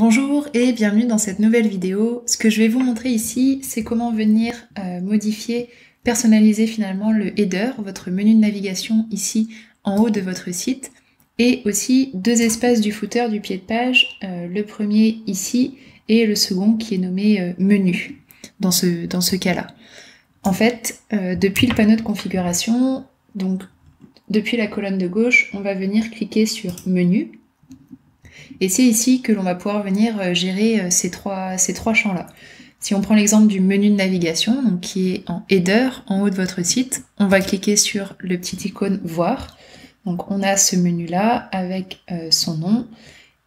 Bonjour et bienvenue dans cette nouvelle vidéo. Ce que je vais vous montrer ici, c'est comment venir modifier, personnaliser finalement le header, votre menu de navigation ici en haut de votre site, et aussi deux espaces du footer du pied de page, le premier ici et le second qui est nommé menu dans ce cas-là. En fait, depuis le panneau de configuration, donc depuis la colonne de gauche, on va venir cliquer sur menu. Et c'est ici que l'on va pouvoir venir gérer ces trois champs-là. Si on prend l'exemple du menu de navigation, donc qui est en header, en haut de votre site, on va cliquer sur le petit icône voir. Donc on a ce menu-là avec son nom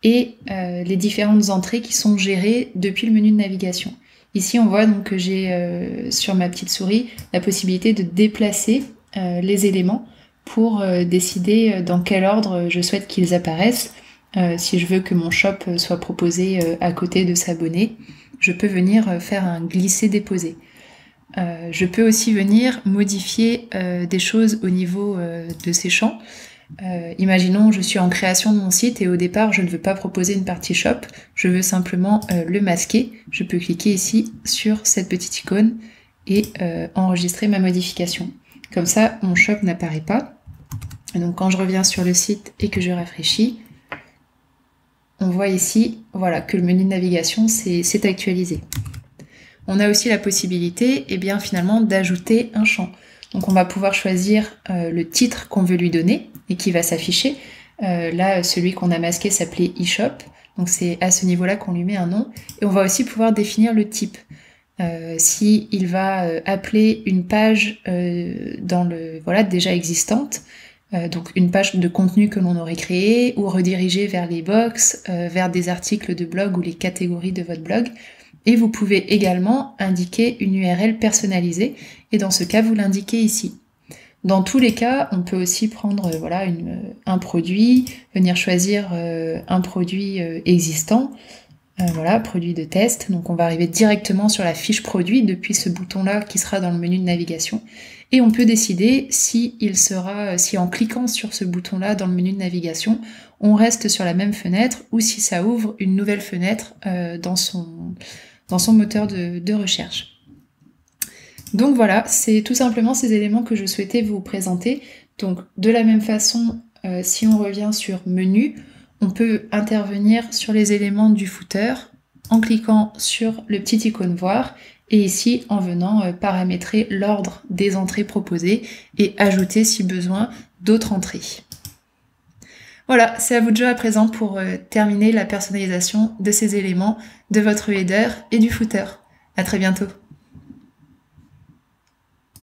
et les différentes entrées qui sont gérées depuis le menu de navigation. Ici on voit donc que j'ai sur ma petite souris la possibilité de déplacer les éléments pour décider dans quel ordre je souhaite qu'ils apparaissent. Si je veux que mon shop soit proposé à côté de s'abonner, je peux venir faire un glisser-déposer. Je peux aussi venir modifier des choses au niveau de ces champs. Imaginons, je suis en création de mon site et au départ, je ne veux pas proposer une partie shop, je veux simplement le masquer. Je peux cliquer ici sur cette petite icône et enregistrer ma modification. Comme ça, mon shop n'apparaît pas. Et donc quand je reviens sur le site et que je rafraîchis, on voit ici voilà, que le menu de navigation s'est actualisé. On a aussi la possibilité finalement d'ajouter un champ. Donc on va pouvoir choisir le titre qu'on veut lui donner et qui va s'afficher. Là, celui qu'on a masqué s'appelait e-shop. Donc c'est à ce niveau-là qu'on lui met un nom. Et on va aussi pouvoir définir le type. Si il va appeler une page déjà existante, donc une page de contenu que l'on aurait créé ou rediriger vers les box, vers des articles de blog ou les catégories de votre blog. Et vous pouvez également indiquer une URL personnalisée et dans ce cas vous l'indiquez ici. Dans tous les cas, on peut aussi prendre un produit, venir choisir un produit existant, produit de test. Donc on va arriver directement sur la fiche produit depuis ce bouton-là qui sera dans le menu de navigation. Et on peut décider si en cliquant sur ce bouton-là dans le menu de navigation, on reste sur la même fenêtre ou si ça ouvre une nouvelle fenêtre dans son moteur de recherche. Donc voilà, c'est tout simplement ces éléments que je souhaitais vous présenter. Donc de la même façon, si on revient sur menu, on peut intervenir sur les éléments du footer en cliquant sur le petit icône voir et ici en venant paramétrer l'ordre des entrées proposées et ajouter si besoin d'autres entrées. Voilà, c'est à vous de jouer à présent pour terminer la personnalisation de ces éléments de votre header et du footer. À très bientôt.